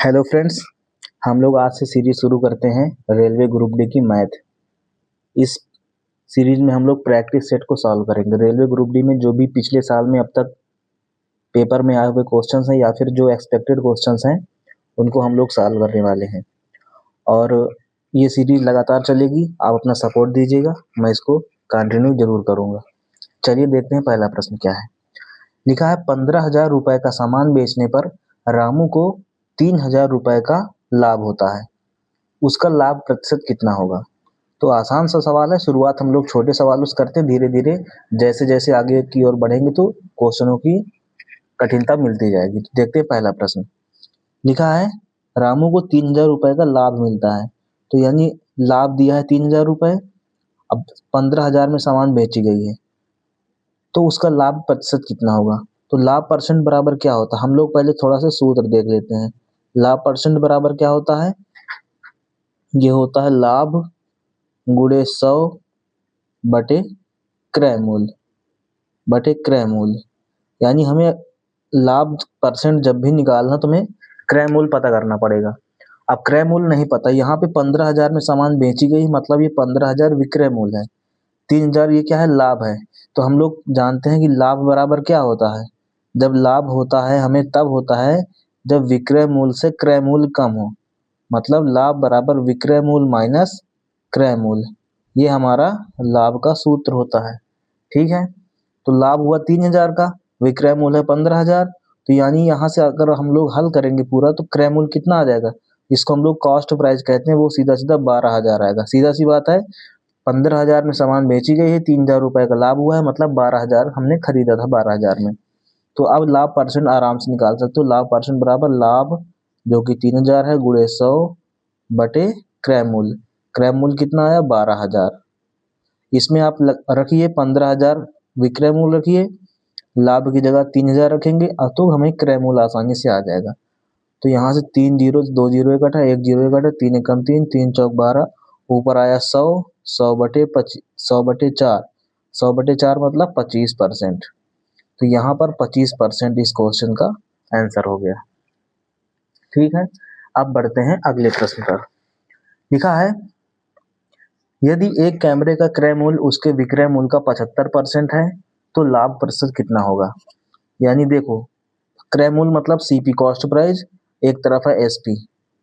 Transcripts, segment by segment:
Hello friends, हम लोग आज से सीरीज शुरू करते हैं रेलवे ग्रुप डी की मैथ। इस सीरीज में हम लोग प्रैक्टिस सेट को सॉल्व करेंगे। रेलवे ग्रुप डी में जो भी पिछले साल में अब तक पेपर में आए हुए क्वेश्चंस हैं या फिर जो एक्सपेक्टेड क्वेश्चंस हैं उनको हम लोग सॉल्व करने वाले हैं और ये सीरीज लगातार चलेगी। आप अपना सपोर्ट दीजिएगा, मैं इसको कंटिन्यू जरूर करूँगा। चलिए देखते हैं पहला प्रश्न क्या है। लिखा है 15,000 रुपए का सामान बेचने पर रामू को 3,000 रुपए का लाभ होता है। उसका लाभ प्रतिशत कितना होगा? तो आसान सा सवाल है। शुरुआत हम लोग छोटे सवालों से करते हैं, धीरे धीरे जैसे जैसे आगे की ओर बढ़ेंगे तो क्वेश्चनों की कठिनता मिलती जाएगी। तो देखते हैं पहला प्रश्न। लिखा है रामू को 3,000 रुपए का लाभ मिलता है, तो यानी लाभ दिया है 3,000 रुपए। अब 15,000 में सामान बेची गई है तो उसका लाभ प्रतिशत कितना होगा? तो लाभ परसेंट बराबर क्या होता है? हम लोग पहले थोड़ा सा सूत्र देख लेते हैं। लाभ परसेंट बराबर क्या होता है? ये होता है लाभ गुणे 100 बटे क्रय मूल्य बटे क्रय मूल्य। यानी हमें लाभ परसेंट जब भी निकालना तो हमें क्रय मूल्य पता करना पड़ेगा। अब क्रय मूल्य नहीं पता, यहाँ पे 15,000 में सामान बेची गई, मतलब ये 15,000 विक्रय मूल्य है। 3,000 ये क्या है? लाभ है। तो हम लोग जानते हैं कि लाभ बराबर क्या होता है? जब लाभ होता है हमें तब होता है जब विक्रय मूल्य से क्रय मूल्य कम हो। मतलब लाभ बराबर विक्रय मूल्य माइनस क्रय मूल्य, ये हमारा लाभ का सूत्र होता है। ठीक है, तो लाभ हुआ 3,000 का, विक्रय मूल्य है 15,000। तो यानी यहाँ से अगर हम लोग हल करेंगे पूरा तो क्रय मूल्य कितना आ जाएगा? इसको हम लोग कॉस्ट प्राइस कहते हैं, वो सीधा सीधा 12,000 आएगा। सीधा सी बात है, 15,000 में सामान बेची गई है, 3,000 रुपए का लाभ हुआ है, मतलब 12,000 हमने खरीदा था 12,000 में। तो अब लाभ परसेंट आराम से निकाल सकते हो। लाभ परसेंट बराबर लाभ जो कि 3,000 है गुणे 100 बटे क्रय मूल्य। क्रय मूल्य कितना आया? 12,000। इसमें आप रखिए 15,000 विक्रय मूल्य रखिए, लाभ की जगह 3,000 रखेंगे तो हमें क्रय मूल्य आसानी से आ जाएगा। तो यहाँ से 3 जीरो, 2 जीरो इकट्ठा, 1 जीरो इकट्ठा, 3 एकम 3, 3 चौक 12, ऊपर आया 100, 100 बटे 4, 100 बटे 4 मतलब 25%। तो यहाँ पर 25% इस क्वेश्चन का आंसर हो गया। ठीक है, अब बढ़ते हैं अगले प्रश्न पर। लिखा है यदि एक कैमरे का क्रय मूल्य उसके विक्रय मूल्य का 75% है तो लाभ प्रतिशत कितना होगा? यानी देखो, क्रय मूल्य मतलब सीपी कॉस्ट प्राइस, एक तरफ है एसपी।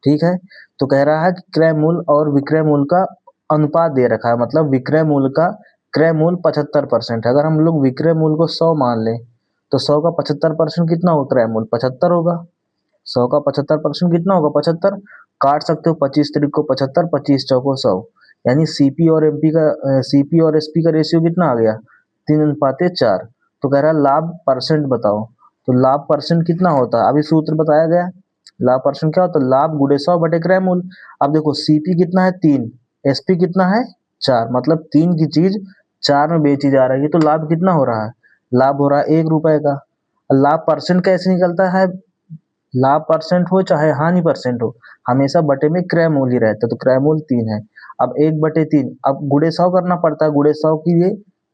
ठीक है, तो कह रहा है कि क्रय मूल्य और विक्रय मूल्य का अनुपात दे रखा है, मतलब विक्रय मूल्य का क्रय मूल्य 75% है। अगर हम लोग विक्रय मूल्य को 100 मान लें तो 100 का 75% कितना होगा? क्रय मूल्य 75 होगा। 100 का 75% कितना होगा? 75। काट सकते हो 25 तरीक को 75, 25 चौको 100। यानी सीपी और एसपी का रेशियो कितना आ गया? 3:4। तो कह रहा है लाभ परसेंट बताओ। तो लाभ परसेंट कितना होता है? अभी सूत्र बताया गया। लाभ परसेंट क्या होता है? लाभ गुणे 100 बटे क्रय मूल्य। अब देखो सीपी कितना है? 3, एसपी कितना है? 4, मतलब 3 की चीज 4 में बेची जा रही है, तो लाभ कितना हो रहा है? लाभ हो रहा है 1 रुपए का। लाभ परसेंट कैसे निकलता है? लाभ परसेंट हो चाहे हानि परसेंट हो, हमेशा बटे में क्रय मूल्य ही रहता है। तो क्रय मूल्य 3 है। अब 1/3, अब गुणे 100 करना पड़ता है। गुणे 100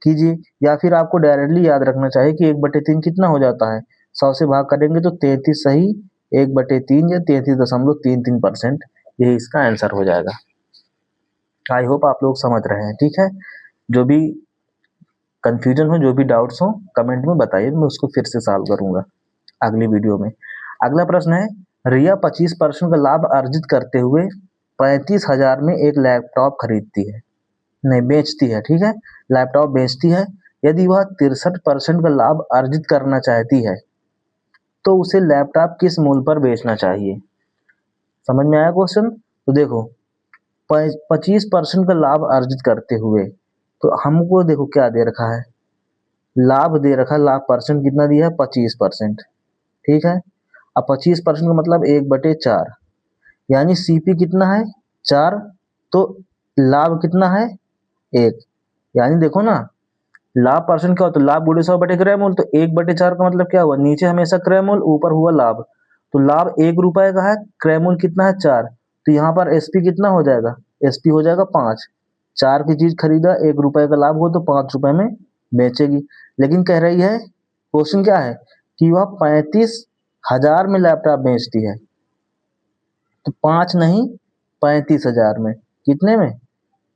कीजिए, या फिर आपको डायरेक्टली याद रखना चाहिए कि 1/3 कितना हो जाता है? 100 से भाग करेंगे तो 33 सही 1/3 या 33.33%, यही इसका आंसर हो जाएगा। आई होप आप लोग समझ रहे हैं। ठीक है, जो भी कंफ्यूजन हो, जो भी डाउट्स हो, कमेंट में बताइए, मैं उसको फिर से सॉल्व करूंगा अगली वीडियो में। अगला प्रश्न है रिया 25% का लाभ अर्जित करते हुए 35,000 में एक लैपटॉप खरीदती है, नहीं बेचती है। ठीक है, लैपटॉप बेचती है। यदि वह 63% का लाभ अर्जित करना चाहती है तो उसे लैपटॉप किस मूल्य पर बेचना चाहिए? समझ में आया क्वेश्चन? तो देखो, 25% का लाभ अर्जित करते हुए, तो हमको देखो क्या दे रखा है? लाभ दे रखा है। लाभ परसेंट कितना दिया है? 25%। ठीक है, अब 25% का मतलब 1/4, यानी सीपी कितना है? 4, तो लाभ कितना है? 1। यानी देखो ना, लाभ परसेंट क्या होता है? लाभ गुणे 100 बटे क्रय मूल्य। तो 1/4 का मतलब क्या हुआ? नीचे हमेशा क्रय मूल्य, ऊपर हुआ लाभ। तो लाभ 1 रुपए का है, क्रय मूल्य कितना है? 4। तो यहाँ पर एसपी कितना हो जाएगा? एसपी हो जाएगा 5। 4 की चीज खरीदा, 1 रुपए का लाभ हो तो 5 रुपए में बेचेगी। लेकिन कह रही है, क्वेश्चन क्या है कि वह 35,000 में लैपटॉप बेचती है। तो 5 नहीं 35,000 में, कितने में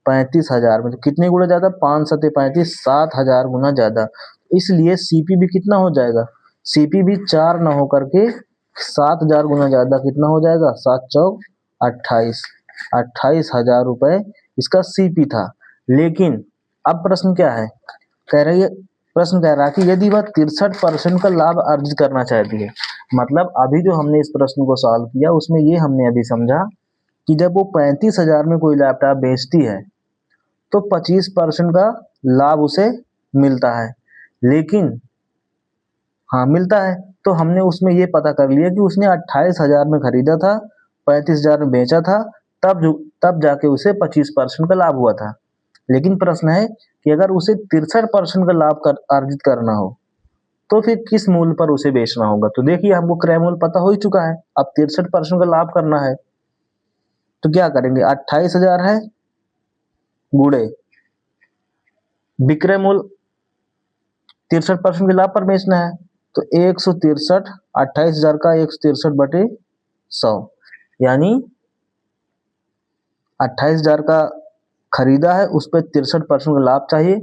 35,000 में, तो कितने गुना ज्यादा 5 सते 35, 7,000 गुना ज्यादा। इसलिए सीपी भी कितना हो जाएगा, सीपी भी 4 ना होकर के 7,000 गुना ज्यादा कितना हो जाएगा, 7 चौक 28, 28,000 रुपए इसका सीपी था। लेकिन अब प्रश्न क्या है, कह रही है, प्रश्न कह रहा है कि यदि वह 63% का लाभ अर्जित करना चाहती है, मतलब अभी जो हमने इस प्रश्न को सॉल्व किया उसमें ये हमने अभी समझा कि जब वो 35,000 में कोई लैपटॉप बेचती है तो 25% का लाभ उसे मिलता है। लेकिन हाँ मिलता है, तो हमने उसमें ये पता कर लिया कि उसने 28,000 में खरीदा था, 35,000 में बेचा था, तब जाके उसे 25% का लाभ हुआ था। लेकिन प्रश्न है कि अगर उसे 63% का लाभ अर्जित करना हो तो फिर किस मूल्य पर उसे बेचना होगा। तो देखिए हमको क्रय मूल्य पता हो ही चुका है, अब 63% का लाभ करना है तो क्या करेंगे, 28,000 है गुणे विक्रय मूल्य 63% के लाभ पर बेचना है, तो 163, 28,000 का 163 बटे 100, यानी 28,000 का खरीदा है उस पर 63% का लाभ चाहिए,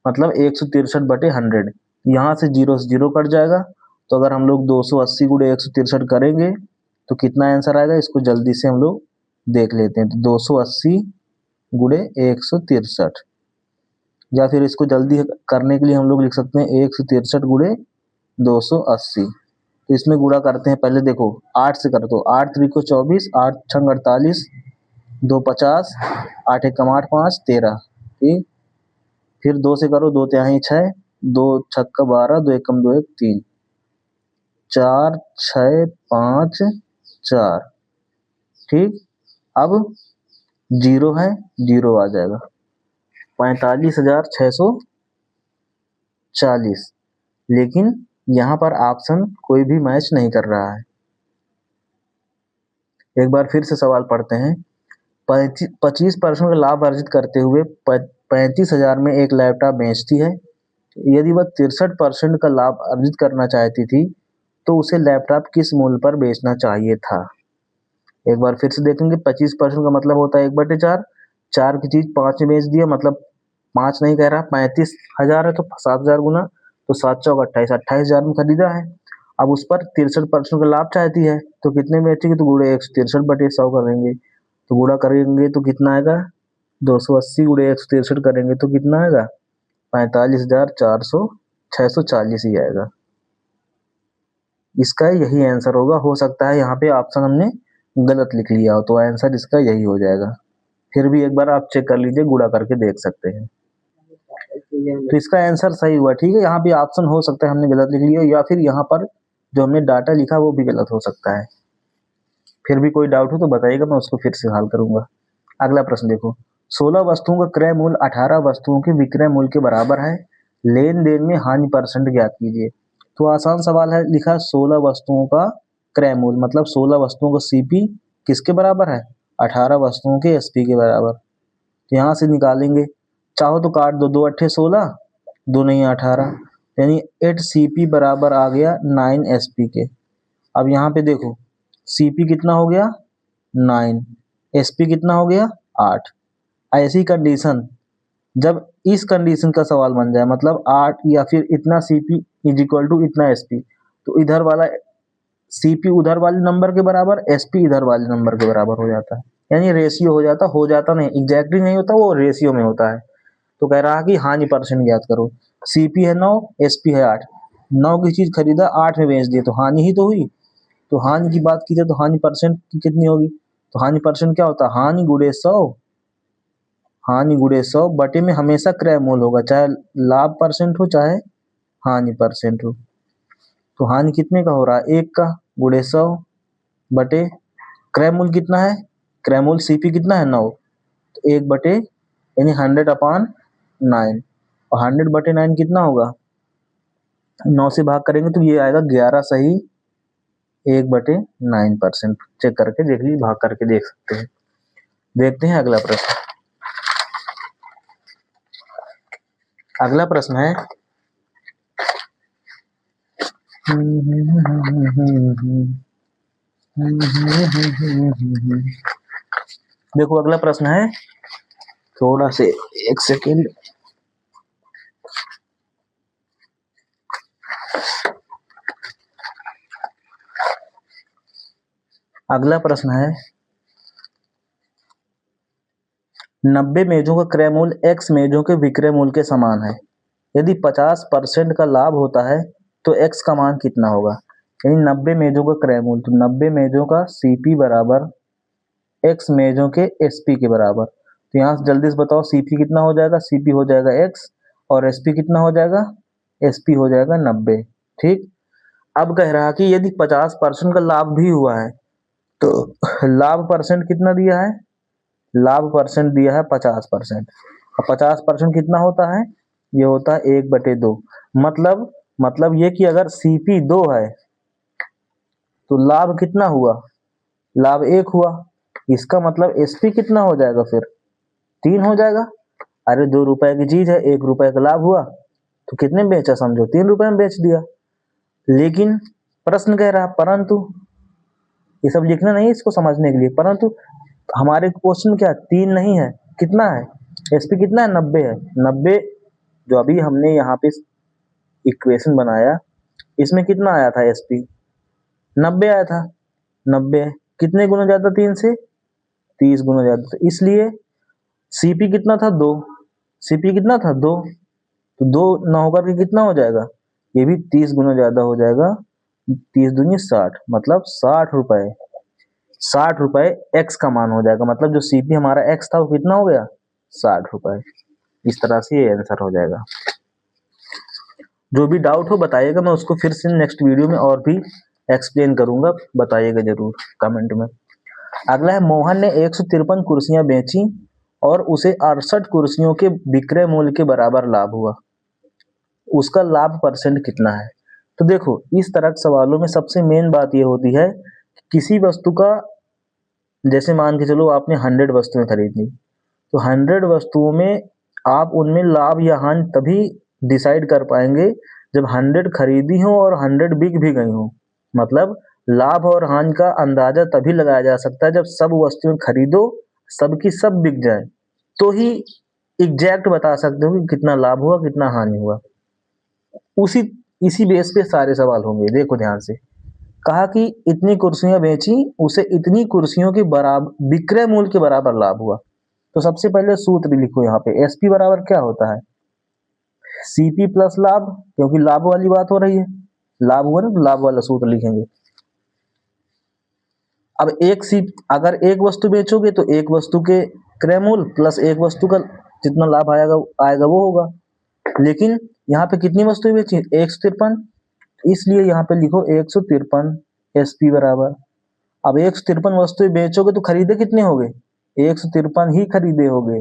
मतलब 163 बटे 100। यहाँ से जीरो कट जाएगा, तो अगर हम लोग 280 गुणे 163 करेंगे तो कितना आंसर आएगा, इसको जल्दी से हम लोग देख लेते हैं। तो 280 गुणे 163, या फिर इसको जल्दी करने के लिए हम लोग लिख सकते हैं 163 गुणे 280। तो इसमें गुणा करते हैं, पहले देखो 8 से करो तो 8 त्रिको 24, 8 छंग 48, 2 50, 8 एकम 8 5 13, ठीक। फिर 2 से करो, 2 तिहाई 6, 2 छक्का 12, 2 एकम 2 1 3, 4 6 5 4, ठीक। अब जीरो है, जीरो आ जाएगा, 45,640। लेकिन यहाँ पर ऑप्शन कोई भी मैच नहीं कर रहा है। एक बार फिर से सवाल पढ़ते हैं। 25% का लाभ अर्जित करते हुए 35,000 में एक लैपटॉप बेचती है। यदि वह 63% का लाभ अर्जित करना चाहती थी तो उसे लैपटॉप किस मूल्य पर बेचना चाहिए था। एक बार फिर से देखेंगे, 25% का मतलब होता है 1/4, 4 की चीज 5 में बेच दिया, मतलब 5 नहीं कह रहा, 35,000 है तो 7,000 गुना, तो 7 चौक 28, 28,000 में खरीदा है। अब उस पर 63% का लाभ चाहती है तो कितने में बेचेगी, तो गुणे 163 बटे 100 करेंगे, तो गुणा करेंगे तो कितना आएगा, 280 गुणे 163 करेंगे तो कितना आएगा, 45,400, 640 ही आएगा। इसका यही आंसर होगा। हो सकता है यहाँ पे ऑप्शन हमने गलत लिख लिया हो, तो आंसर इसका यही हो जाएगा। फिर भी एक बार आप चेक कर लीजिए, गुणा करके देख सकते हैं। तो इसका आंसर सही हुआ, ठीक है। यहाँ पे ऑप्शन हो सकता है हमने गलत लिख लिया, या फिर यहाँ पर जो हमने डाटा लिखा वो भी गलत हो सकता है। फिर भी कोई डाउट हो तो बताइएगा, मैं उसको फिर से हल करूंगा। अगला प्रश्न देखो, 16 वस्तुओं का क्रय मूल्य 18 वस्तुओं के विक्रय मूल्य के बराबर है, लेन देन में हानि परसेंट ज्ञात कीजिए। तो आसान सवाल है, लिखा 16 वस्तुओं का क्रय मूल्य, मतलब 16 वस्तुओं का सीपी किसके बराबर है, 18 वस्तुओं के एसपी के बराबर। तो यहाँ से निकालेंगे, चाहो तो काट दो, 2 अट्ठे 16, 2 नहीं 18, यानी 8 सीपी बराबर आ गया 9 एसपी के। अब यहाँ पे देखो, सीपी कितना हो गया 9, एसपी कितना हो गया 8। ऐसी कंडीशन, जब इस कंडीशन का सवाल बन जाए, मतलब 8 या फिर इतना सीपी इज इक्वल टू इतना एसपी, तो इधर वाला सीपी उधर वाले नंबर के बराबर, एसपी इधर वाले नंबर के बराबर हो जाता है, यानी रेशियो हो जाता नहीं, एग्जैक्टली नहीं होता, वो रेशियो में होता है। तो कह रहा है कि हानि परसेंट ज्ञात करो। सीपी है 9, एसपी है 8, 9 की चीज खरीदा 8 में बेच दिए तो हानि ही तो हुई। तो हानि की बात की जाए तो हानि परसेंट कितनी होगी, तो हानि परसेंट क्या होता है, हानि गुणे 100, हानि गुणे 100 बटे में हमेशा क्रय मूल्य होगा, चाहे लाभ परसेंट हो चाहे हानि परसेंट हो। तो हानि कितने का हो रहा है, 1 का, गुणे 100 बटे क्रय मूल्य कितना है, क्रय मूल्य सीपी कितना है 9, तो 1 बटे यानी 100/9, और 100/9 कितना होगा, 9 से भाग करेंगे तो ये आएगा 11 सही 1/9%। चेक करके देख लीजिए, भाग करके देख सकते हैं। देखते हैं अगला प्रश्न। अगला प्रश्न है, देखो अगला प्रश्न है, थोड़ा से एक सेकेंड। अगला प्रश्न है, 90 मेजों का क्रय मूल्य x मेजों के विक्रय मूल्य के समान है। यदि 50% का लाभ होता है तो x का मान कितना होगा। यानी 90 मेजों का क्रय मूल्य, तो 90 मेजों का CP बराबर x मेजों के SP के बराबर। तो यहाँ से जल्दी से बताओ CP कितना हो जाएगा। CP हो जाएगा x और SP कितना हो जाएगा, SP हो जाएगा 90। ठीक, अब कह रहा कि यदि 50% का लाभ भी हुआ है तो लाभ परसेंट कितना दिया है, लाभ परसेंट दिया है 50%। अब 50% कितना होता है, ये होता है 1/2। मतलब ये कि अगर CP 2 है तो लाभ कितना हुआ, लाभ 1 हुआ। इसका मतलब SP कितना हो जाएगा, फिर 3 हो जाएगा। अरे 2 रुपए की चीज है, 1 रुपए का लाभ हुआ तो कितने में बेचा, समझो 3 रुपए में बेच दिया। लेकिन प्रश्न कह रहा, परंतु ये सब लिखना नहीं इसको समझने के लिए, परंतु हमारे क्वेश्चन क्या 3 नहीं है, कितना है, SP कितना है, 90 है। 90 जो अभी हमने यहाँ पे इक्वेशन बनाया इसमें कितना आया था, SP 90 आया था। 90 कितने गुना ज्यादा, 3 से 30 गुना ज्यादा, तो इसलिए CP कितना था, 2। CP कितना था, 2। तो 2 ना होकर के कितना हो जाएगा, ये भी 30 गुना ज्यादा हो जाएगा। 30 दूनी 60, मतलब 60 रुपए, 60 रुपए x का मान हो जाएगा। मतलब जो CP हमारा x था वो कितना हो गया, 60 रुपए। इस तरह से ये आंसर हो जाएगा। जो भी डाउट हो बताइएगा, मैं उसको फिर से नेक्स्ट वीडियो में और भी एक्सप्लेन करूंगा, बताइएगा जरूर कमेंट में। अगला है, मोहन ने 153 कुर्सियां बेची और उसे 68 कुर्सियों के विक्रय मूल्य के बराबर लाभ हुआ। उसका लाभ परसेंट कितना है। तो देखो इस तरह के सवालों में सबसे मेन बात यह होती है कि किसी वस्तु का, जैसे मान के चलो आपने 100 वस्तुएं खरीदी, तो 100 वस्तुओं में आप उनमें लाभ या हानि तभी डिसाइड कर पाएंगे जब 100 खरीदी हो और 100 बिक भी गई हो। मतलब लाभ और हानि का अंदाजा तभी लगाया जा सकता है जब सब वस्तुएं खरीदो, सबकी सब बिक जाए, तो ही एग्जैक्ट बता सकते हो कि कितना लाभ हुआ कितना हानि हुआ। इसी बेस पे सारे सवाल होंगे। देखो ध्यान से, कहा कि इतनी कुर्सियां बेची, उसे इतनी कुर्सियों के बराबर विक्रय मूल्य के बराबर लाभ हुआ। तो सबसे पहले सूत्र लिखो यहाँ पे, SP बराबर क्या होता है, CP प्लस लाभ, क्योंकि लाभ वाली बात हो रही है, लाभ हुआ ना तो लाभ वाला सूत्र लिखेंगे। अब अगर एक वस्तु बेचोगे तो एक वस्तु के क्रय मूल्य प्लस एक वस्तु का जितना लाभ आएगा वो होगा। लेकिन यहाँ पे कितनी वस्तुएं बेची, 153, इसलिए यहाँ पे लिखो 153 SP बराबर। अब 153 वस्तुएं बेचोगे तो खरीदे कितने हो गए, 153 ही खरीदे हो गए,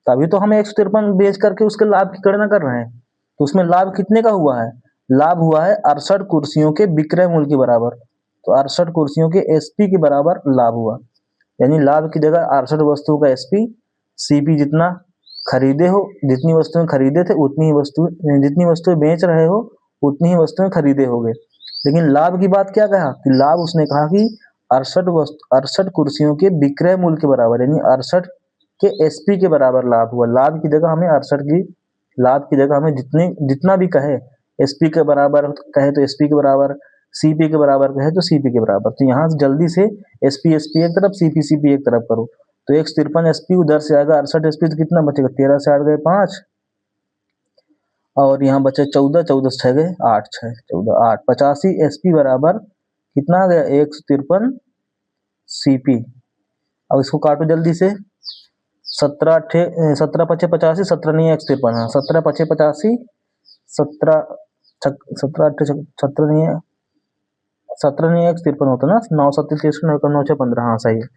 तभी तो हम 153 बेच करके उसके लाभ की गणना कर रहे हैं। तो उसमें लाभ कितने का हुआ है, लाभ हुआ है 68 कुर्सियों के विक्रय मूल्य के बराबर। तो 68 कुर्सियों के SP के बराबर लाभ हुआ। यानी लाभ की जगह 68 वस्तुओं का SP, CP जितना खरीदे हो, जितनी वस्तुएं खरीदे थे उतनी ही जितनी वस्तुएं बेच रहे हो उतनी ही वस्तुएं खरीदे होगे। लेकिन लाभ की बात क्या कहा कि लाभ उसने कहा कि 68 कुर्सियों के विक्रय मूल्य के बराबर, यानी 68 के SP के बराबर लाभ हुआ। लाभ की जगह हमें 68 की, लाभ की जगह हमें जितना भी कहे, SP के बराबर कहे तो SP के बराबर, CP के बराबर कहे तो CP के बराबर। तो यहाँ से जल्दी से SP एक तरफ, CP एक तरफ करो। तो 153 SP उधर से आएगा, 68 SP तो कितना बचेगा, 13 से 8 गए 5, और यहाँ बचे 14, 14 से 6 गए 8, 6 14 8, 85 SP बराबर कितना आ गया, 153 CP। अब इसको काटो जल्दी से, 17 पचे 85, 17 नहीं है 153, हाँ 17 पचे 85, 17 17 नहीं है, 17 नहीं है 153 होता ना, 9 7 23 9 6 15, हाँ सही है।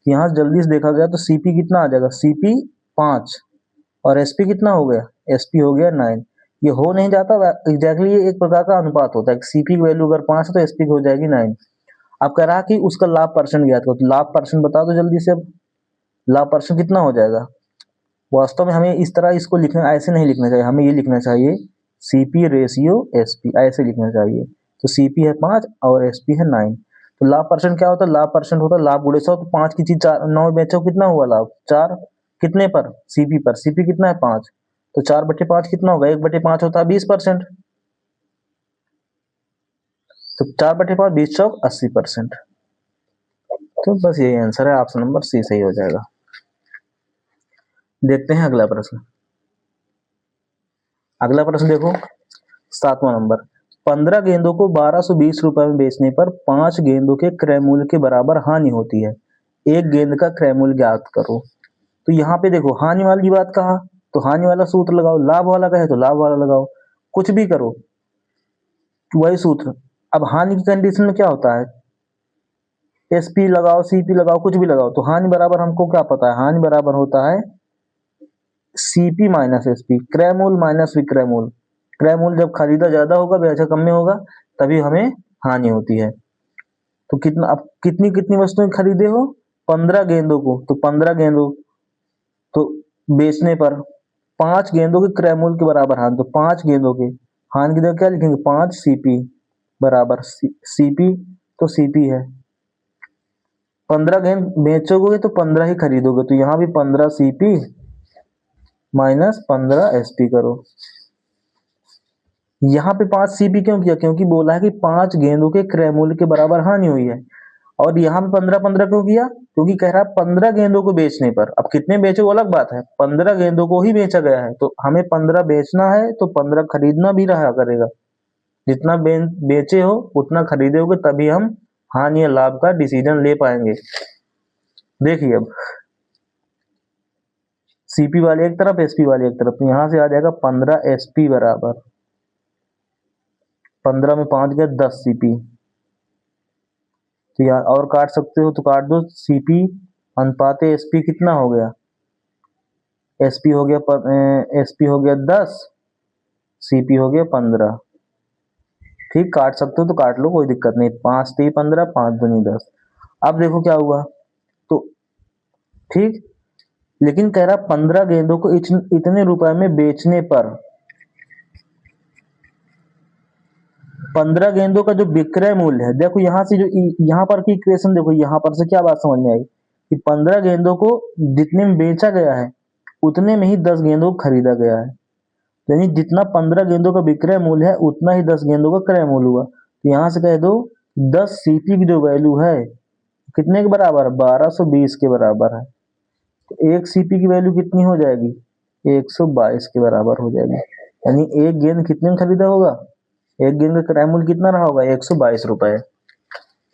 यहाँ से जल्दी से देखा गया तो CP कितना आ जाएगा, CP 5 और SP कितना हो गया, SP हो गया 9। ये हो नहीं जाता एग्जैक्टली, ये एक प्रकार का अनुपात होता है, CP की वैल्यू अगर 5 है तो SP की हो जाएगी 9। अब कह रहा कि उसका लाभ परसेंट ज्ञात करो, तो लाभ परसेंट बता दो जल्दी से। अब लाभ परसेंट कितना हो जाएगा, वास्तव में हमें इस तरह इसको लिखना, ऐसे नहीं लिखना चाहिए, हमें ये लिखना चाहिए CP रेशियो SP, ऐसे लिखना चाहिए। तो CP है 5 और SP है 9। तो लाभ परसेंट क्या होता है, लाभ परसेंट होता है लाभ गुणे 100। तो 5 की चीज 9 बेचो, कितना हुआ लाभ 4, कितने पर, सीपी पर, सीपी कितना है 5, तो 4/5 कितना होगा, 1/5 होता है 20%, तो 4/5 20 चौक 80%। तो बस यही आंसर है, ऑप्शन नंबर सी सही हो जाएगा। देखते हैं अगला प्रश्न। अगला प्रश्न देखो 7वां नंबर, 15 गेंदों को 1220 रुपए में बेचने पर 5 गेंदों के क्रय मूल्य के बराबर हानि होती है, एक गेंद का क्रय मूल्य ज्ञात करो। तो यहाँ पे देखो हानि वाली बात कहा तो हानि वाला सूत्र लगाओ, लाभ वाला कहे तो लाभ वाला लगाओ, कुछ भी करो वही सूत्र। अब हानि की कंडीशन में क्या होता है, एसपी लगाओ, सीपी लगाओ, कुछ भी लगाओ, तो हानि बराबर हमको क्या पता है, हानि बराबर होता है सीपी माइनस एसपी, क्रय मूल्य माइनस विक्रय मूल्य। क्रय मूल्य जब खरीदा ज्यादा होगा, बेचा कम में होगा, तभी हमें हानि होती है। तो कितना, अब कितनी कितनी वस्तुएं खरीदे हो, 15 गेंदों को, तो 15 गेंदों तो बेचने पर 5 गेंदों के क्रय मूल्य के बराबर हानि, तो 5 गेंदों के हानि की जगह क्या लिखेंगे, 5 सीपी बराबर सीपी, तो सीपी है 15 गेंद बेचोगे तो 15 ही खरीदोगे, तो यहाँ भी 15 सीपी माइनस 15 एसपी करो। यहाँ पे 5 सीपी क्यों किया, क्योंकि बोला है कि 5 गेंदों के क्रय मूल्य के बराबर हानि हुई है। और यहाँ पे 15-15 क्यों किया, क्योंकि कह रहा है 15 गेंदों को बेचने पर, अब कितने बेचे वो अलग बात है, 15 गेंदों को ही बेचा गया है, तो हमें 15 बेचना है, तो 15 खरीदना भी रहा करेगा। जितना बेचे हो उतना खरीदे होगे, तभी हम हानि या लाभ का डिसीजन ले पाएंगे। देखिए अब सीपी वाले एक तरफ, एसपी वाले एक तरफ, तो यहां से आ जाएगा 15 एसपी बराबर 15 में 5 गया 10 सीपी। तो यहाँ और काट सकते हो तो काट दो, सीपी अनुपात एसपी कितना हो गया, एसपी हो गया एसपी हो गया 10, सीपी हो गया 15। ठीक, काट सकते हो तो काट लो, कोई दिक्कत नहीं, 5 3 15, 5 दूनी 10। अब देखो क्या हुआ, तो ठीक, लेकिन कह रहा 15 गेंदों को इतने रुपए में बेचने पर 15 गेंदों का जो विक्रय मूल्य है, देखो यहाँ से जो यहाँ पर की इक्वेशन देखो, यहाँ पर से क्या बात समझ में आई कि 15 गेंदों को जितने में बेचा गया है उतने में ही 10 गेंदों को खरीदा गया है, यानी जितना 15 गेंदों का विक्रय मूल्य है उतना ही 10 गेंदों का क्रय मूल्य हुआ। तो यहाँ से कह दो 10 सीपी की जो वैल्यू है कितने के बराबर, 1220 के बराबर है। तो एक सीपी की वैल्यू कितनी हो जाएगी, 122 के बराबर हो जाएगी, यानी एक गेंद कितने में खरीदा होगा, एक गेंद का क्रय मूल्य कितना रहा होगा, 122 रुपए।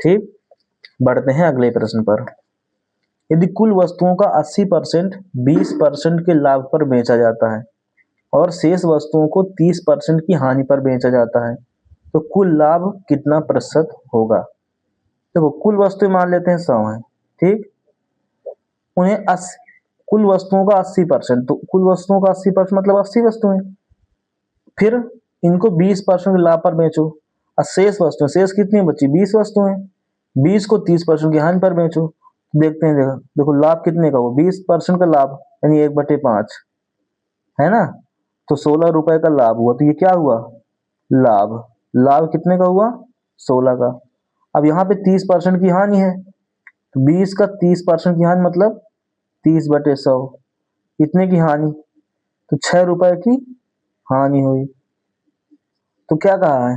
ठीक, बढ़ते हैं अगले प्रश्न पर। यदि कुल वस्तुओं का 80% 20% के लाभ पर बेचा जाता है और शेष वस्तुओं को 30% की हानि पर बेचा जाता है, तो कुल लाभ कितना प्रतिशत होगा। देखो कुल वस्तुएं मान लेते हैं 100 है, ठीक, उन्हें कुल वस्तुओं का 80%, तो कुल वस्तुओं का 80% मतलब 80 वस्तुएं, फिर इनको 20% लाभ पर बेचो, और शेष वस्तुएं, शेष कितनी बची 20 वस्तुएं, 20 को 30% की हानि पर बेचो। देखते हैं, देखो लाभ कितने का हुआ, 20% का लाभ यानी 1/5 है ना, तो 16 रुपए का लाभ हुआ, तो ये क्या हुआ लाभ, लाभ कितने का हुआ 16 का। अब यहाँ पे 30% की हानि है, तो 20 का 30% की हानि मतलब 30/100, इतने की हानि, तो 6 रुपए की हानि हुई। तो क्या कहा है,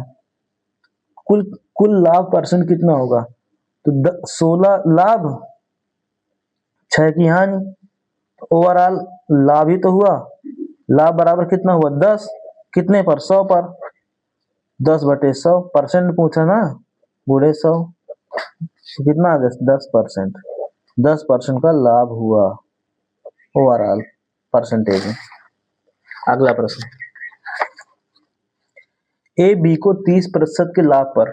कुल कुल लाभ परसेंट कितना होगा, तो 16 लाभ 6 की हानि, ओवरऑल लाभ ही तो हुआ, लाभ बराबर कितना हुआ 10, कितने पर 100 पर, 10/100, परसेंट पूछा ना, गुणे 100, तो कितना आ गया 10%, 10% का लाभ हुआ ओवरऑल परसेंटेज में। अगला प्रश्न, ए बी को 30% के लाभ पर,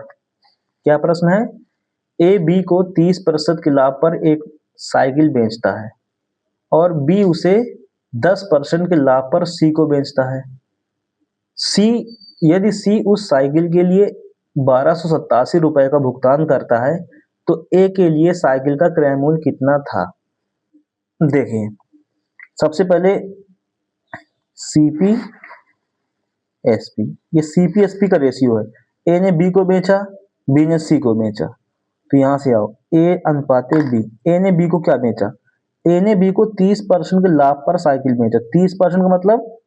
क्या प्रश्न है, ए बी को 30% के लाभ पर एक साइकिल बेचता है और बी उसे 10% के लाभ पर सी को बेचता है। सी, यदि सी उस साइकिल के लिए 1287 रुपए का भुगतान करता है, तो ए के लिए साइकिल का क्रय मूल्य कितना था। देखिए सबसे पहले सीपी एसपी, ये सीपी एसपी का रेशियो है, ए ने बी को बेचा, बी ने सी को बेचा, तो यहाँ से आओ, ए अनुपाते बी। ए ने बी को क्या बेचा? ए ने बी को 30% के लाभ पर साइकिल बेचा। 30% का मतलब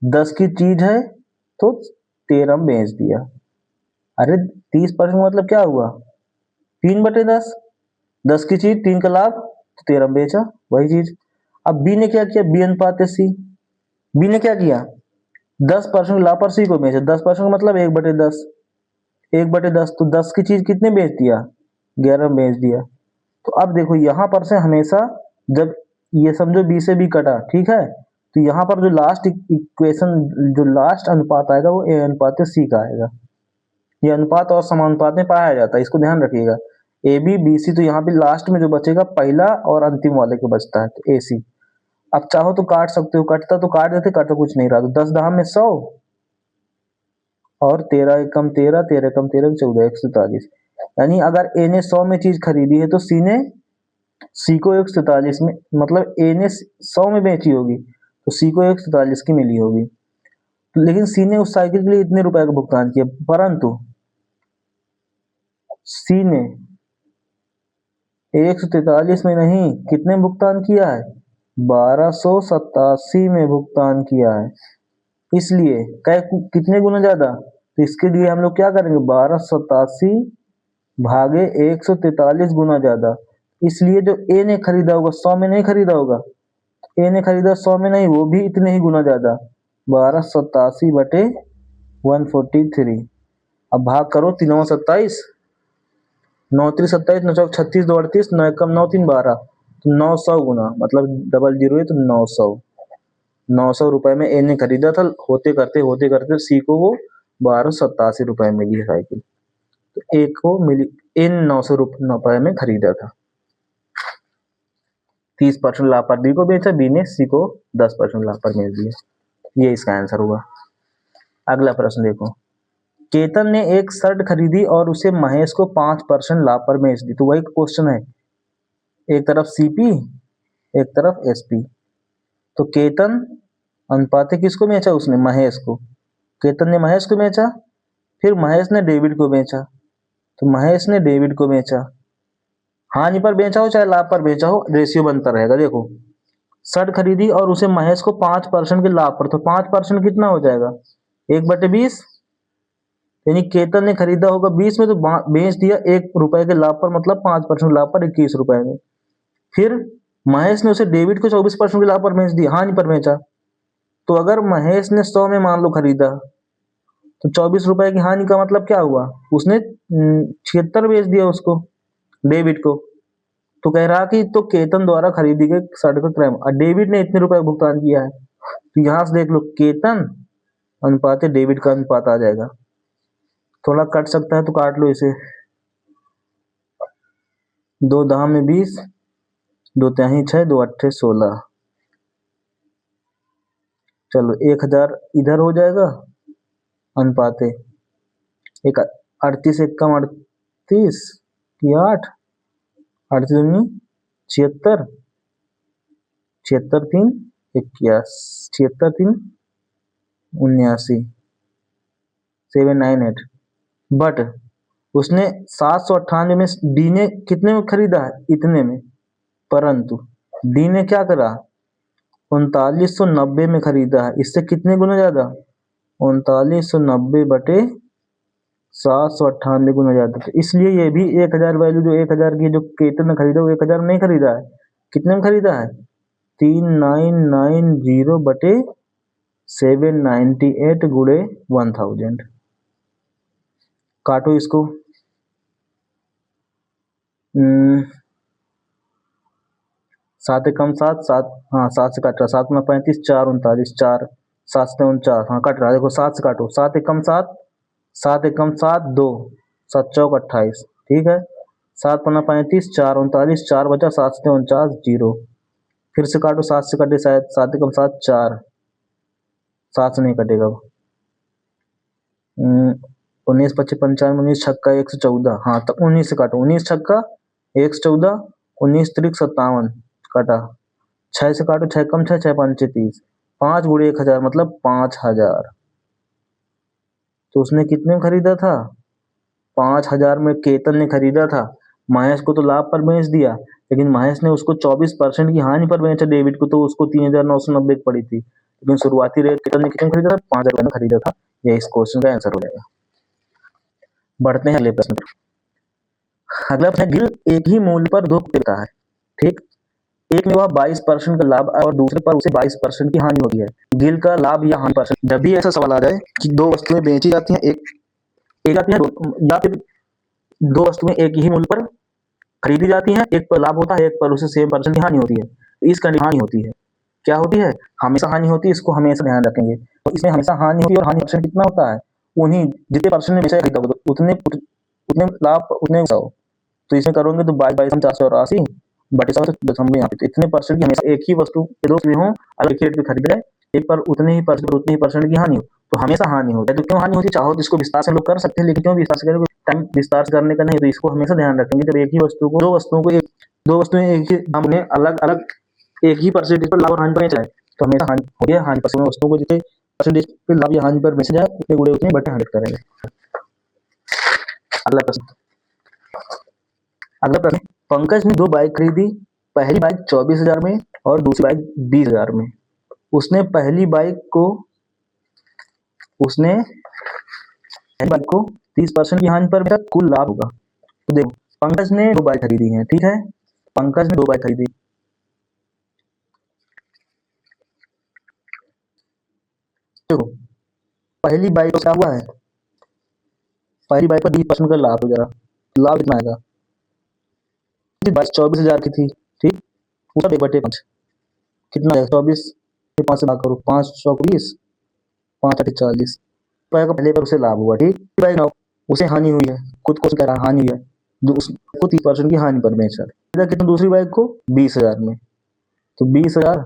10 की चीज है तो 13 में बेच दिया। अरे 30% का मतलब क्या हुआ? 3/10। 10 की चीज 3 का लाभ तो 13 में बेचा, वही चीज। अब बी ने क्या किया? बी अनुपात सी। बी ने क्या किया? 10% लाभ पर सी को बेचा। 10% का मतलब 1/10। 1/10 तो 10 की चीज कितने बेच दिया? 11 में बेच दिया। तो अब देखो यहाँ पर से हमेशा जब ये समझो बी से बी कटा, ठीक है, तो यहाँ पर जो लास्ट इक्वेशन, जो लास्ट अनुपात आएगा वो ए अनुपात सी का आएगा। ये अनुपात और समानुपात में पाया जाता है, इसको ध्यान रखिएगा। ए बी बी सी, तो यहाँ पे लास्ट में जो बचेगा पहला और अंतिम वाले को बचता है, तो ए सी। अब चाहो तो काट सकते हो, कटता तो काट देते, कटता कुछ नहीं रहा। तो 10 दाम में 100 और 13 एकम 13, 13 एकम 13, 14, 143। यानी अगर ए ने 100 में चीज खरीदी है तो सी को 143 में, मतलब ए ने 100 में बेची होगी तो सी को 143 की मिली होगी। लेकिन सी ने उस साइकिल के लिए इतने रुपए का भुगतान किया, परंतु सी ने 143 में नहीं, कितने में भुगतान किया है? 1287 में भुगतान किया है। इसलिए कितने गुना ज्यादा? तो इसके लिए हम लोग क्या करेंगे? 1287 भागे 143 गुना ज्यादा। इसलिए जो ए ने खरीदा होगा 100 में नहीं खरीदा होगा, ए ने खरीदा 100 में नहीं, वो भी इतने ही गुना ज्यादा, 1287/143। अब भाग करो, 3/27, 9×3 = 27, 9×4 = 36, 2 = 38, 9 एकम 9, 3 12, तो 900 गुना, मतलब डबल जीरो है तो 900 रुपए में ए ने खरीदा था। होते करते सी को वो 1287 रुपए में मिली साइकिल। तो ए को मिली, इन 900 रुपए में खरीदा था। 30% लाभ पर बी को बेचा, बी ने सी को 10% लाभ पर बेच दिया। ये इसका आंसर हुआ। अगला प्रश्न देखो, केतन ने एक शर्ट खरीदी और उसे महेश को 5% लाभ पर बेच दी। तो वही क्वेश्चन है, एक तरफ सीपी एक तरफ एसपी। तो केतन अनुपात किसको बेचा? उसने महेश को। केतन ने महेश को बेचा, फिर महेश ने डेविड को बेचा। तो महेश ने डेविड को बेचा, हानि पर बेचा हो चाहे लाभ पर बेचा हो, रेशियो बनता रहेगा। देखो, शर्ट खरीदी और उसे महेश को 5% के लाभ पर, तो 5% कितना हो जाएगा? 1/20। यानी केतन ने खरीदा होगा 20 में, तो बेच दिया 1 रुपए के लाभ पर, मतलब 5% लाभ पर 21 रुपए में। फिर महेश ने उसे डेविड को 24% के लाभ पर बेच दिया, हानि पर बेचा। तो अगर महेश ने 100 में मान लो खरीदा, तो 24 रुपए की हानि का मतलब क्या हुआ? उसने 76 बेच दिया उसको, डेविड को। तो कह रहा कि तो केतन द्वारा खरीदी गई शर्ट का क्रय, और डेविड ने इतने रुपए का भुगतान किया है। तो यहां से देख लो, केतन अनुपात डेविड का अनुपात आ जाएगा। थोड़ा कट सकता है तो काट लो इसे। 2 दाम में 20, 2 तिहाई 6, 2 अट्ठे 16। चलो 1000 इधर हो जाएगा अनुपाते, एक 38 एकम 38 की 8, 38 दूनी 76, 76 3 81, 76 3 79, 798। बट उसने 798 में डी ने कितने में खरीदा है? इतने में। परंतु डी ने क्या करा? 3990 में खरीदा है। इससे कितने गुना ज्यादा? 3990/798 गुना ज्यादा। तो इसलिए ये भी 1000 वैल्यू, जो 1000 की जो केतन ने खरीदा, वो 1000 में नहीं खरीदा है। कितने में खरीदा है? 3990/798 गुणे 1000। काटो इसको। 7 एकम 7, 7, हाँ 7 से काट रहा, 7 में 35, 4 39, 4 7 से 49, हाँ कट रहा। देखो 7 से काटो, 7 एकम 7, 7 एकम 7 2, 7 चौक 28, ठीक है। 7 पन्ना 35, 4 39, 4 बचा, 7 से 49 0। फिर से काटो, 7 से कटे शायद, 7 एकम 7 4, 7 से नहीं कटेगा। 19 25 55, 19 छक्का 114, हाँ तो 19 से काटो, 19 छक्का 114, 19 त्रिक 57 काटा। 6 से काटो, 6 कम 6, 6 5 30, 5 गुणे 1000 मतलब 5000। तो उसने कितने में खरीदा था? 5000 में केतन ने खरीदा था। महेश को तो लाभ पर बेच दिया, लेकिन महेश ने उसको 24% की हानि पर बेचा डेविड को, तो उसको 3,990 की पड़ी थी, लेकिन शुरुआती रेट कितने खरीदा था? 5,000 में खरीदा था। ये इस क्वेश्चन का आंसर हो जाएगा। बढ़ते हैं अगले प्रश्न पर। अगला प्रश्न, गिल एक ही मूल्य पर दो देता है, ठीक। एक में वह 22% का लाभ और दूसरे पर उसे 22% की हानि होती है। गिल का लाभ या हानि परसेंट, जब भी ऐसा सवाल आ जाए कि दो वस्तुएं बेची जाती हैं, एक आती है या फिर दो वस्तुएं एक ही मूल्य पर खरीदी जाती हैं, एक पर लाभ होता है, एक पर उसे सेम परसेंट की हानि होती है, तो इसका हानि होती है। क्या होती है? हमेशा हानि होती है, इसको हमेशा ध्यान रखेंगे। तो इसमें हमेशा हानि होती है, और हानि परसेंट कितना होता है? उन्हीं जितने परसेंट में बेचा खरीदा उतने उतने लाभ उतने 100। तो इसमें करोगे तो 22,480 बटे 100 दशमलव यहाँ पे, तो इतने परसेंट की हमेशा एक ही वस्तु के दो भी हों, अलग एक रेट पे खरीद रहे, एक पर उतने ही परसेंट की हानि हो, तो हमेशा हानि होता है। तो क्यों हानि होती है? चाहो तो इसको विस्तार से लोग कर सकते हैं, लेकिन क्यों विस्तार से करें? टाइम विस्तार से करने का नहीं, तो इसको हमेशा ध्यान रखेंगे। जब एक ही वस्तु को दो वस्तुएं एक ही दाम ने अलग अलग एक ही परसेंटेज पर लाभ और हानि पर बेचा है, तो हमेशा हानि होती है। हानि परसेंट वस्तुओं को जितने परसेंटेज पे लाभ या हानि पर बेचा जाए, उतने गुणे उतने बटे 100 करेंगे। अगला प्रश्न, पंकज ने दो बाइक खरीदी। पहली बाइक 24,000 में और दूसरी बाइक 20,000 में। उसने पहली बाइक को 30% की हानि पर बेचा, कुल लाभ होगा। तो देखो, पंकज ने दो बाइक खरीदी है, ठीक है। पंकज ने दो बाइक खरीदी, देखो पहली बाइक क्या हुआ है? पहली बाइक पर 20% का लाभ हो जाएगा। लाभ कितना आएगा? बाइक 24,000 की थी, ठीक। उसका 1/5 कितना है? 24 के 5 से भाग करो, 5 चौक 20, 5 8 40 रुपए का पहले पर उसे लाभ हुआ, ठीक। बाइक ना उसे हानि हुई है, खुद को कह रहा हानि हुई है, उसको 30% की हानि पर बेचा। कितना दूसरी बाइक को? 20,000 में, तो 20,000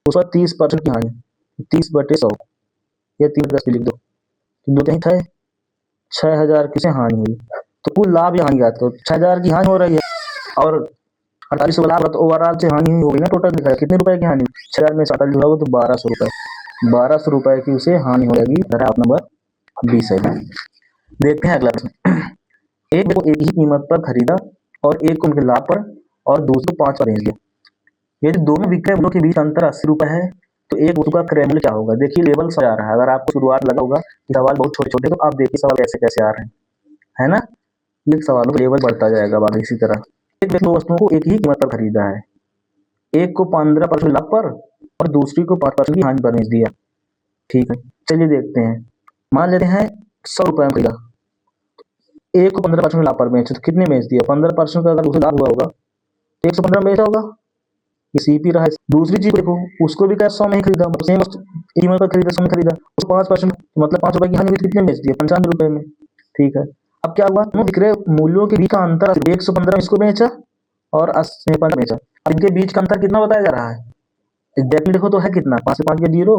उसका 30% की हानि, 30/100 या 3/10 लिख दो, तो दो तीन 6,000 की से हानि हुई। तो कुल लाभ या हानि याद करो, 6,000 की हानि हो रही है और 48 लाभ, तो ओवरऑल से हानि हो गई ना। टोटल दिखा कितने रुपए की हानि? 6,000 में 48 होगा तो 1,200 रुपए, 1,200 रुपए की उसे हानि हो जाएगी। आप नंबर 20 है। देखते हैं अगला प्रश्न, एक को एक ही कीमत पर खरीदा और एक को उनके लाभ पर और दूसरे 5 पर बेच दिया। यदि दोनों विक्रय मूल्यों के बीच अंतर 80 रुपए है, तो एक वस्तु का क्रय मूल्य क्या होगा? देखिए लेवल से आ रहा है। अगर आपको शुरुआत लगा होगा कि सवाल बहुत छोटे छोटे, तो आप देखिए सवाल कैसे कैसे आ रहे हैं, है ना। ये सवालों का लेवल बढ़ता जाएगा बाद। इसी तरह एक व्यक्ति दो वस्तुओं को एक ही कीमत पर खरीदा है, एक को 15% लाभ पर और दूसरी को 5% की हानि पर बेच दिया, ठीक है। चलिए देखते हैं, मान लेते हैं 100 रुपए में खरीदा, एक को 15% लाभ पर बेचे, तो कितने बेच दिया? 15% का अगर उसे लाभ हुआ होगा, 115 बेचा होगा, ये सीपी रहा है। दूसरी चीज देखो, उसको भी क्या 100 में ही खरीदा, मतलब सेम कीमत पर खरीदा, 100 में खरीदा, उसको 5% मतलब 5 रुपए की हानि हुई, कितने बेच दिया? 95 रुपए में, ठीक है। अब क्या हुआ? विक्रय मूल्यों के बीच का अंतर 115 इसको बेचा और 80 बेचा। अब इनके बीच का अंतर कितना बताया जा रहा है? एग्जैक्टली देखो तो है कितना? 5 से 5 के 0,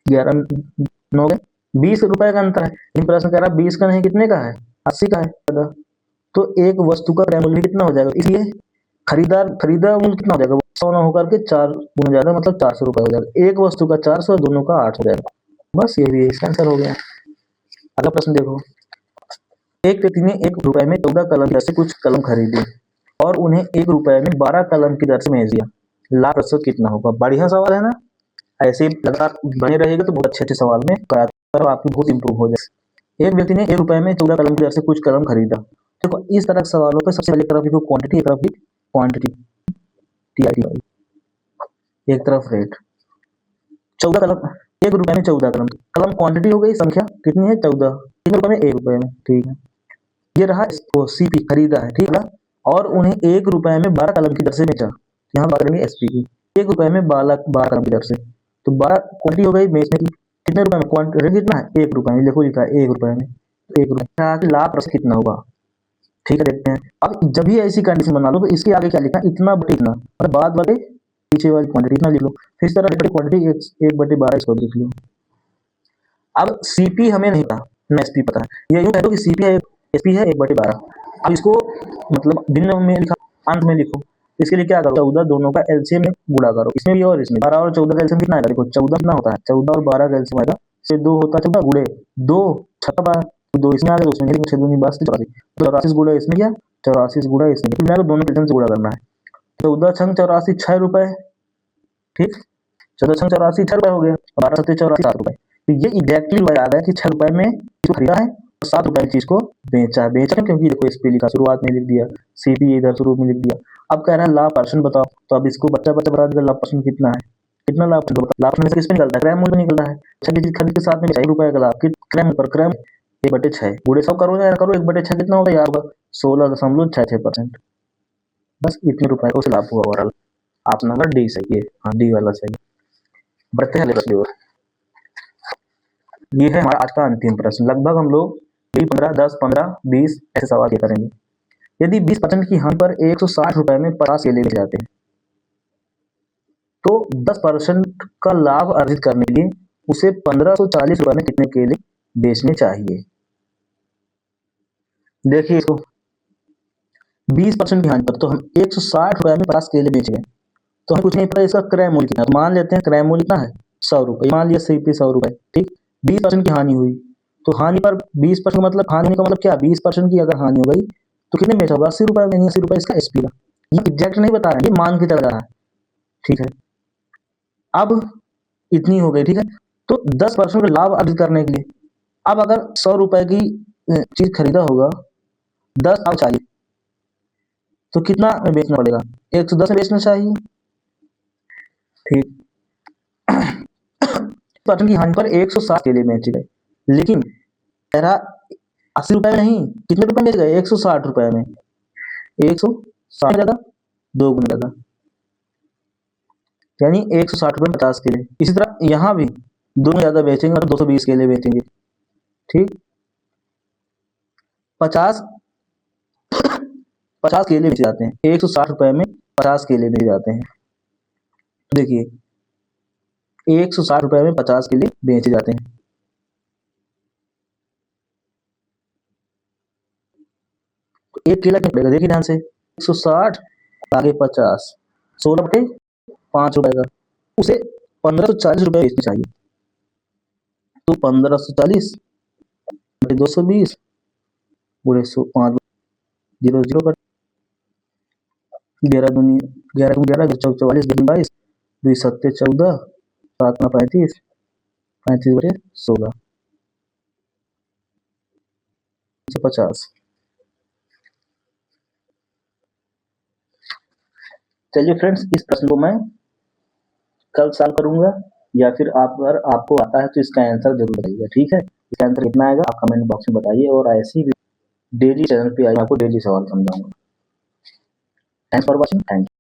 11 9 20 रुपए का अंतर है। इन प्रश्न कह रहा है 20 का नहीं, कितने का है? 80 का है। तो एक वस्तु का क्रय मूल्य कितना हो जाएगा? इसलिए खरीदा मूल्य कितना हो जाएगा? 100 ना होकर के 4 गुना ज्यादा, मतलब 400 रुपए हो जाएगा। एक वस्तु का 400, दोनों का 8 हो जाएगा। बस ये भी इसका आंसर हो गया। अगला प्रश्न देखो, एक व्यक्ति ने 1 रुपए में 14 कलम की दर से कुछ कलम खरीदी और उन्हें 1 रुपए में 12 कलम की दर से बेच दिया। लाभ प्रतिशत कितना होगा? बढ़िया सवाल है ना। ऐसे ही लगातार बने रहेगा तो बहुत अच्छे अच्छे सवाल में कराता, आपकी बहुत इंप्रूव हो जाए। एक व्यक्ति ने 1 रुपए में 14 कलम की दर से कुछ कलम खरीदा। देखो इस तरह के सवालों पे सबसे पहले तरफ लिखो क्वांटिटी, एक तरफ लिख क्वांटिटी, एक तरफ रेट। 14 कलम, 1 रुपए में 14 कलम, कलम क्वांटिटी हो गई, संख्या कितनी है? 14, 3 रुपए में 1 रुपए में, ठीक है। ये रहा सीपी, खरीदा है, ठीक है। और उन्हें 1 रुपए में 12 कलम की दर से बेचा, यहाँ बात करेंगे एसपी की। 1 रुपए में 12 कलम की दर से, तो 12 क्वांटिटी हो गई बेचने की। कितने रुपए में? क्वांटिटी कितना है? 1 रुपए में, देखो लिखा है 1 रुपए में, 1 रुपए। लाभ प्रतिशत कितना होगा? ठीक है, देखते हैं। अब जब भी ऐसी कंडीशन बना लो तो इसके आगे क्या लिखा? इतना बटे इतना, मतलब बाद वाले पीछे वाली क्वांटिटी इतना लिख लो। फिर इस तरह क्वांटिटी 1/12 इसको लिख लो। अब सीपी हमें नहीं पता, न एसपी पता है। ये यूं कह दो कि सीपी है, एसपी है 1/12। अब इसको मतलब भिन्न में लिखा, अंत में लिखो। इसके लिए क्या करो? 14 दोनों का एलसीएम में गुणा करो, इसमें भी और इसमें। 12 और 14 का एलसीएम कितना आएगा? देखो 14 कितना होता है? 14 और 12 का एलसीएम आएगा, से 2 होता है 14 गुणे 2 6 12, तो 2 इसमें आ गया, तो उसमें 6 दूनी 82, 84 गुणा इसमें क्या, 84 गुणा इसमें, फिर मेरे को दोनों के से गुणा करना है। 14 छंग 84 6 रुपए, ठीक, 14 छंग 84 6 रुपए हो गया, 12 सत्ते 84 7 रुपए। तो ये एग्जैक्टली याद है कि 6 रुपए में इसको खरीदा है और 7 रुपए की चीज को बेचा क्योंकि देखो इस पे लिखा, शुरुआत में लिख दिया, सीपी इधर शुरू में लिख दिया। अब कह रहा है लाभ परसेंट बताओ, तो अब इसको बच्चा बता देगा लाभ परसेंट कितना है, कितना लाभ, लाभ में से किस पे निकलता है, क्रय मूल्य में निकलता है। छठी चीज खरीद के साथ में 6 रुपए का लाभ, क्रय पर क्रय 1/6 गुणे 100 करो या करो, 1/6 कितना होगा यार, 16.66%। बस इतने रुपए का उसे लाभ हुआ ओवरऑल। आप नंबर डी सही है, हाँ डी वाला सही। बढ़ते हैं अगले ओर। ये है हमारा आज का अंतिम प्रश्न। लगभग हम लोग 15, 10, 15, 20 ऐसे सवाल करेंगे। यदि 20% की हानि पर 160 रुपए में 50 केले बेचे जाते हैं, तो 10% का लाभ अर्जित करने के लिए उसे 1540 रुपए में कितने केले बेचने चाहिए। देखिए इसको, 20% की हानि पर तो हम 160 रुपए में 50 केले बेच गए, तो हमें कुछ नहीं पता इसका क्रय मूल्य कितना। तो मान लेते हैं क्रय मूल्य कितना है, 100 रुपए, मान लिया सीपी 100 रुपए, ठीक। 20% की हानि हुई, तो हानि पर 20% मतलब, हानि का मतलब क्या, 20% की अगर हानि हो गई तो कितने बेचा होगा, 80 रुपए में, 80 रुपए इसका एसपी का। ये एग्जैक्ट नहीं बता रहा है, ये मान के चल रहा है, ठीक है। अब इतनी हो गई, ठीक है। तो 10% का लाभ अर्जित करने के लिए, अब अगर 100 रुपए की चीज खरीदा होगा, 10 अब चाहिए, तो कितना बेचना पड़ेगा, 110 में बेचना चाहिए, ठीक। परसेंट की हानि पर 160 केले बेच गए, लेकिन तेरा 80 रुपए में नहीं, कितने रुपए में बेच गए, 160 रुपए में, 160 ज्यादा 2 गुना ज्यादा, यानी 160 रुपए में 50 केले। इसी तरह यहाँ भी 2 गुना ज्यादा बेचेंगे और 220 केले बेचेंगे, ठीक। 50 केले बेचे जाते हैं, 160 रुपए में 50 केले बेचे जाते हैं। देखिए 160 रुपए में 50 केले बेचे जाते हैं, तो एक केला कितना पड़ेगा, देखिए ध्यान से, 160 आगे 50, 16/5 रुपए का, उसे 1540 रुपए बेचने चाहिए। तो 1540 बटे 220 गुणे 5 0 0 का 11 दूनी 11 11 44 2 22 2 सत्ते 14 7 35 35 बटे 16 150। चलिए फ्रेंड्स, इस प्रश्न को मैं कल सॉल्व करूंगा, या फिर आप अगर आपको आता है तो इसका आंसर जरूर बताइएगा, ठीक है। इसका आंसर कितना आएगा आप कमेंट बॉक्स में बताइए, और ऐसी डेली चैनल पे आपको डेली सवाल समझाऊंगा। Thanks for watching, thank you.